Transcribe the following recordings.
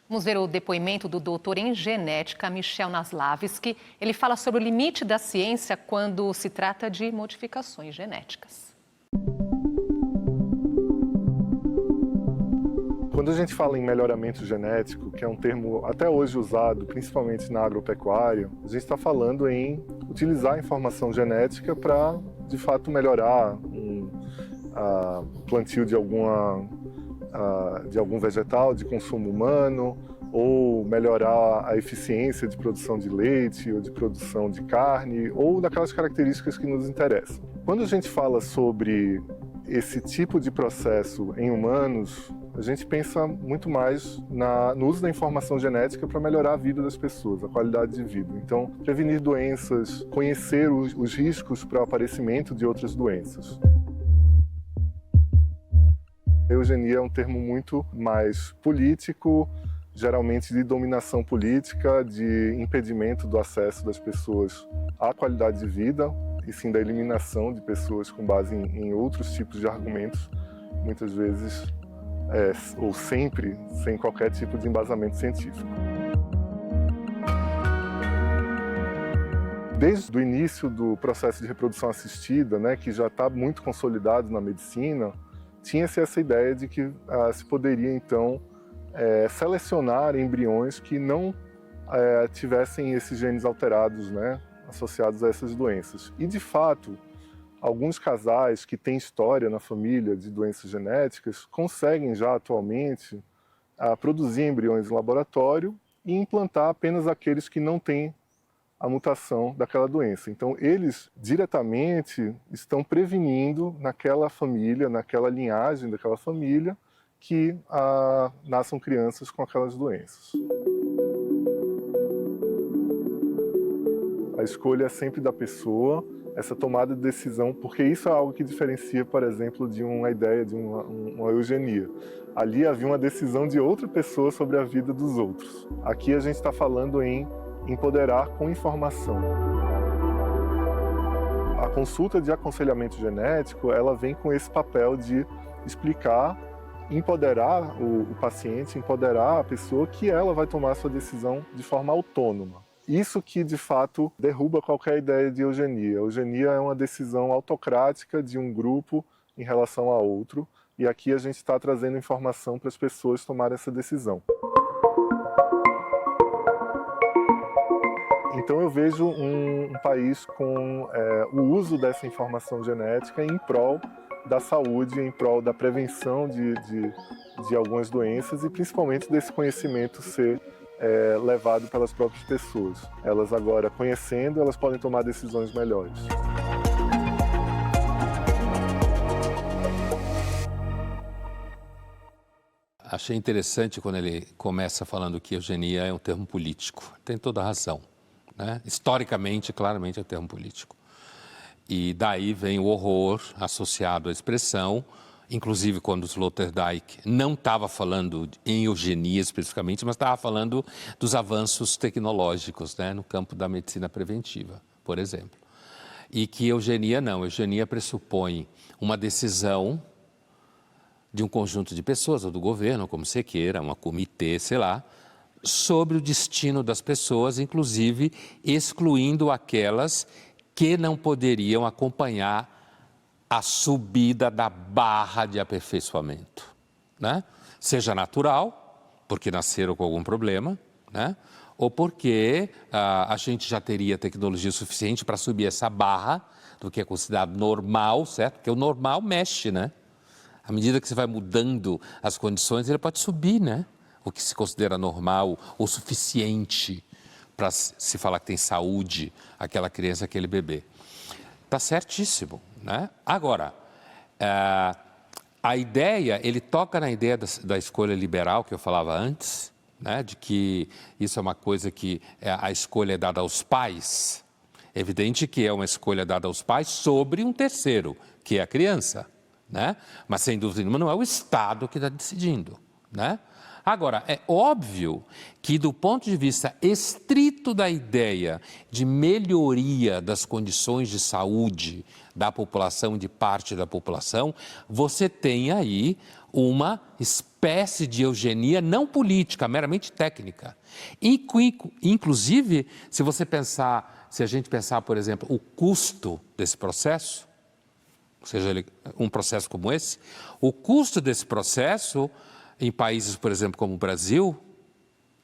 Vamos ver o depoimento do doutor em genética, Michel Naslavski. Ele fala sobre o limite da ciência quando se trata de modificações genéticas. Quando a gente fala em melhoramento genético, que é um termo até hoje usado, principalmente na agropecuária, a gente está falando em utilizar a informação genética para, de fato, melhorar o plantio de algum vegetal de consumo humano, ou melhorar a eficiência de produção de leite ou de produção de carne, ou daquelas características que nos interessam. Quando a gente fala sobre esse tipo de processo em humanos, a gente pensa muito mais no uso da informação genética para melhorar a vida das pessoas, a qualidade de vida. Então, prevenir doenças, conhecer os riscos para o aparecimento de outras doenças. Eugenia é um termo muito mais político, geralmente de dominação política, de impedimento do acesso das pessoas à qualidade de vida, e sim da eliminação de pessoas com base em outros tipos de argumentos, muitas vezes, ou sempre, sem qualquer tipo de embasamento científico. Desde o início do processo de reprodução assistida, né, que já está muito consolidado na medicina, tinha-se essa ideia de que se poderia, então, selecionar embriões que não tivessem esses genes alterados, né, associados a essas doenças. E, de fato, alguns casais que têm história na família de doenças genéticas conseguem já atualmente produzir embriões em laboratório e implantar apenas aqueles que não têm a mutação daquela doença. Então, eles diretamente estão prevenindo naquela família, naquela linhagem daquela família, que nasçam crianças com aquelas doenças. A escolha é sempre da pessoa, essa tomada de decisão, porque isso é algo que diferencia, por exemplo, de uma ideia de uma eugenia. Ali havia uma decisão de outra pessoa sobre a vida dos outros. Aqui a gente está falando em empoderar com informação. A consulta de aconselhamento genético, ela vem com esse papel de explicar, empoderar o paciente, empoderar a pessoa que ela vai tomar a sua decisão de forma autônoma. Isso que, de fato, derruba qualquer ideia de eugenia. A eugenia é uma decisão autocrática de um grupo em relação a outro, e aqui a gente está trazendo informação para as pessoas tomarem essa decisão. Então eu vejo um país com o uso dessa informação genética em prol da saúde, em prol da prevenção de algumas doenças e principalmente desse conhecimento ser levado pelas próprias pessoas. Elas agora, conhecendo, elas podem tomar decisões melhores. Achei interessante quando ele começa falando que eugenia é um termo político. Tem toda a razão, né? Historicamente, claramente é um termo político. E daí vem o horror associado à expressão, inclusive quando o Sloterdijk não estava falando em eugenia especificamente, mas estava falando dos avanços tecnológicos, né, no campo da medicina preventiva, por exemplo. E que eugenia não, eugenia pressupõe uma decisão de um conjunto de pessoas, ou do governo, como você queira, um comitê, sei lá, sobre o destino das pessoas, inclusive excluindo aquelas que não poderiam acompanhar a subida da barra de aperfeiçoamento, né? Seja natural, porque nasceram com algum problema, né? Ou porque a gente já teria tecnologia suficiente para subir essa barra do que é considerado normal, certo? Porque o normal mexe, né? À medida que você vai mudando as condições, ele pode subir, né? O que se considera normal ou suficiente para se falar que tem saúde aquela criança, aquele bebê. Está certíssimo, né? Agora, a ideia, ele toca na ideia da escolha liberal que eu falava antes, né? De que isso é uma coisa que a escolha é dada aos pais. É evidente que é uma escolha dada aos pais sobre um terceiro, que é a criança, né? Mas, sem dúvida nenhuma, não é o Estado que está decidindo, né? Agora, é óbvio que, do ponto de vista estrito da ideia de melhoria das condições de saúde da população, de parte da população, você tem aí uma espécie de eugenia não política, meramente técnica. Inclusive, se a gente pensar, por exemplo, o custo desse processo, seja ele um processo como esse, o custo desse processo em países, por exemplo, como o Brasil,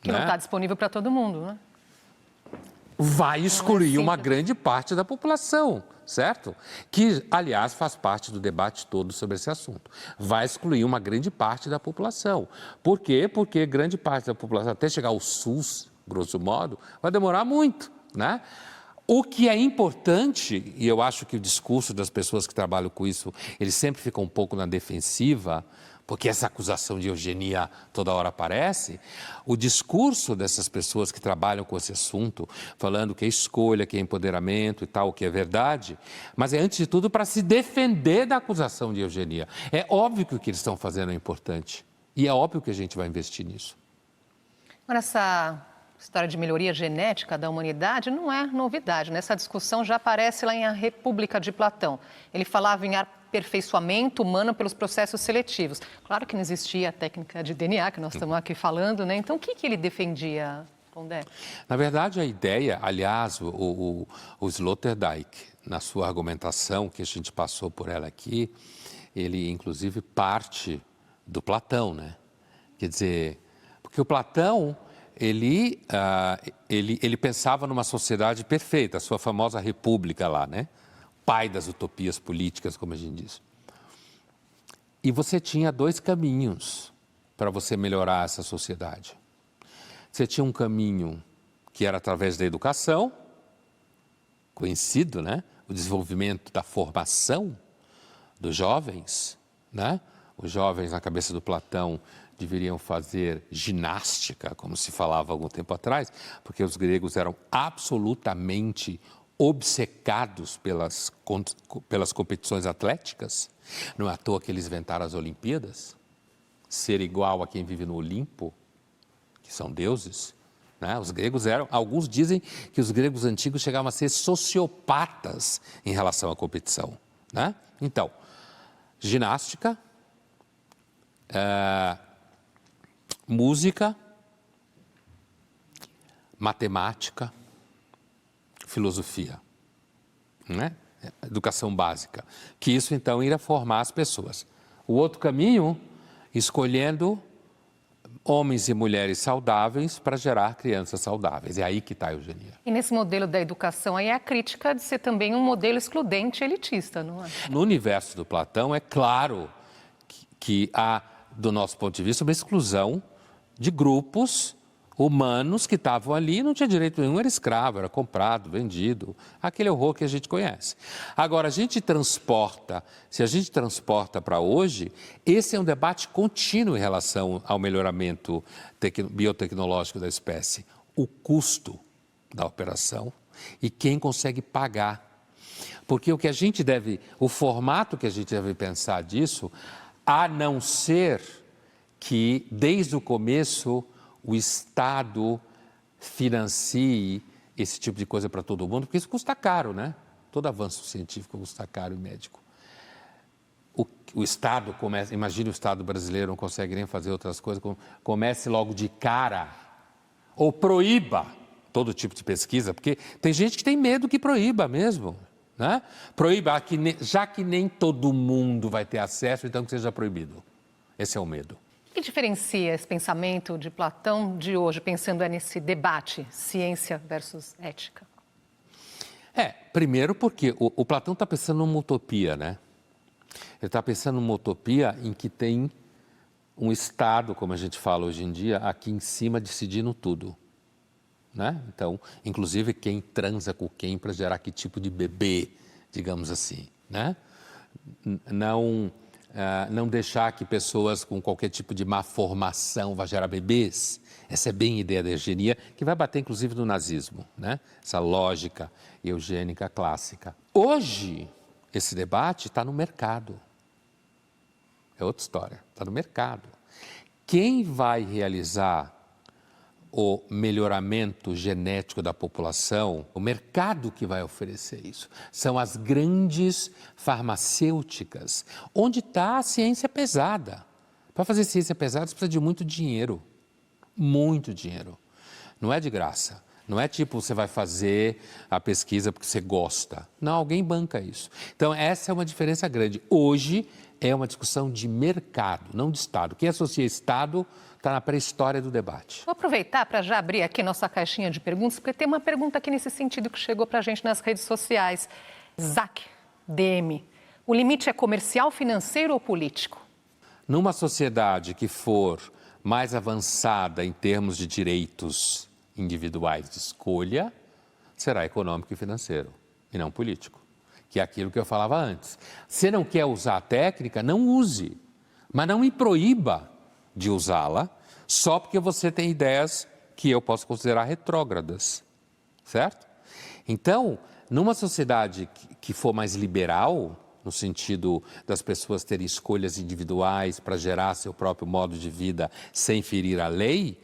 que não está disponível para todo mundo, né? Vai excluir uma grande parte da população, certo? Que, aliás, faz parte do debate todo sobre esse assunto. Vai excluir uma grande parte da população. Por quê? Porque grande parte da população, até chegar ao SUS, grosso modo, vai demorar muito, né? O que é importante, e eu acho que o discurso das pessoas que trabalham com isso, eles sempre ficam um pouco na defensiva, porque essa acusação de eugenia toda hora aparece, o discurso dessas pessoas que trabalham com esse assunto, falando que é escolha, que é empoderamento e tal, que é verdade, mas é antes de tudo para se defender da acusação de eugenia. É óbvio que o que eles estão fazendo é importante e é óbvio que a gente vai investir nisso. Agora, essa história de melhoria genética da humanidade não é novidade, né? Essa discussão já aparece lá em A República de Platão. Ele falava em aperfeiçoamento humano pelos processos seletivos. Claro que não existia a técnica de DNA, que nós estamos aqui falando, né? Então, o que ele defendia, Pondé? Na verdade, a ideia, aliás, o Sloterdijk, na sua argumentação, que a gente passou por ela aqui, ele, inclusive, parte do Platão, né? Quer dizer, porque o Platão, ele pensava numa sociedade perfeita, a sua famosa república lá, né? Pai das utopias políticas, como a gente diz. E você tinha dois caminhos para você melhorar essa sociedade. Você tinha um caminho que era através da educação, conhecido, né? O desenvolvimento da formação dos jovens, né? Os jovens, na cabeça do Platão, deveriam fazer ginástica, como se falava algum tempo atrás, porque os gregos eram absolutamente obcecados pelas competições atléticas. Não é à toa que eles inventaram as Olimpíadas, ser igual a quem vive no Olimpo, que são deuses, né? Os gregos eram, alguns dizem que os gregos antigos chegavam a ser sociopatas em relação à competição, né? Então, ginástica, música, matemática, filosofia, né? Educação básica, que isso então iria formar as pessoas. O outro caminho, escolhendo homens e mulheres saudáveis para gerar crianças saudáveis. É aí que está a eugenia. E nesse modelo da educação aí é a crítica de ser também um modelo excludente e elitista, não é? No universo do Platão, é claro que há, do nosso ponto de vista, uma exclusão de grupos humanos que estavam ali e não tinha direito nenhum, era escravo, era comprado, vendido, aquele horror que a gente conhece. Agora, se a gente transporta para hoje, esse é um debate contínuo em relação ao melhoramento biotecnológico da espécie. O custo da operação e quem consegue pagar. Porque o formato que a gente deve pensar disso, a não ser que, desde o começo, o Estado financie esse tipo de coisa para todo mundo, porque isso custa caro, né? Todo avanço científico custa caro e médico. O Estado começa, imagine o Estado brasileiro não consegue nem fazer outras coisas, comece logo de cara, ou proíba todo tipo de pesquisa, porque tem gente que tem medo que proíba mesmo, né? Proíba, já que nem todo mundo vai ter acesso, então que seja proibido. Esse é o medo. O que diferencia esse pensamento de Platão de hoje, pensando nesse debate, ciência versus ética? Primeiro porque o Platão está pensando numa utopia, né? Ele está pensando numa utopia em que tem um Estado, como a gente fala hoje em dia, aqui em cima decidindo tudo, né? Então, inclusive quem transa com quem para gerar que tipo de bebê, digamos assim, né? Não deixar que pessoas com qualquer tipo de má formação vá gerar bebês. Essa é bem a ideia da eugenia, que vai bater inclusive no nazismo, né? Essa lógica eugênica clássica. Hoje, esse debate está no mercado. É outra história, está no mercado. Quem vai realizar o melhoramento genético da população, o mercado que vai oferecer isso, são as grandes farmacêuticas, onde está a ciência pesada, Para fazer ciência pesada, você precisa de muito dinheiro. Muito dinheiro. Não é de graça. Não é tipo você vai fazer a pesquisa porque você gosta. Não, alguém banca isso. Então, essa é uma diferença grande. Hoje é uma discussão de mercado, não de Estado. Quem associa Estado está na pré-história do debate. Vou aproveitar para já abrir aqui nossa caixinha de perguntas, porque tem uma pergunta aqui nesse sentido que chegou para a gente nas redes sociais. Zac, DM, o limite é comercial, financeiro ou político? Numa sociedade que for mais avançada em termos de direitos individuais de escolha, será econômico e financeiro, e não político, que é aquilo que eu falava antes. Se não quer usar a técnica, não use, mas não me proíba de usá-la só porque você tem ideias que eu posso considerar retrógradas, certo? Então, numa sociedade que for mais liberal, no sentido das pessoas terem escolhas individuais para gerar seu próprio modo de vida sem ferir a lei,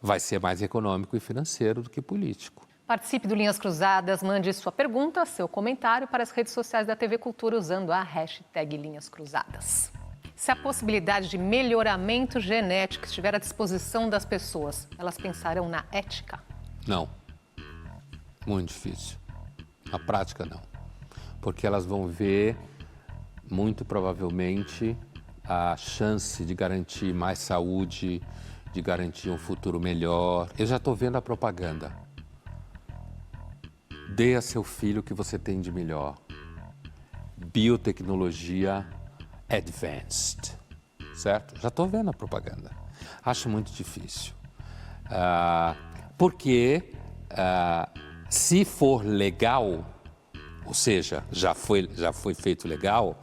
vai ser mais econômico e financeiro do que político. Participe do Linhas Cruzadas, mande sua pergunta, seu comentário para as redes sociais da TV Cultura usando a hashtag Linhas Cruzadas. Se a possibilidade de melhoramento genético estiver à disposição das pessoas, elas pensarão na ética? Não. Muito difícil. Na prática, não. Porque elas vão ver, muito provavelmente, a chance de garantir mais saúde, de garantir um futuro melhor. Eu já estou vendo a propaganda. Dê a seu filho o que você tem de melhor. Biotecnologia advanced, certo? Já estou vendo a propaganda. Acho muito difícil. Porque se for legal, ou seja, já foi feito legal,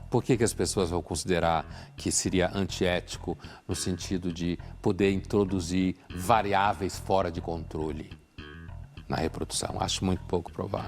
por que as pessoas vão considerar que seria antiético no sentido de poder introduzir variáveis fora de controle na reprodução? Acho muito pouco provável.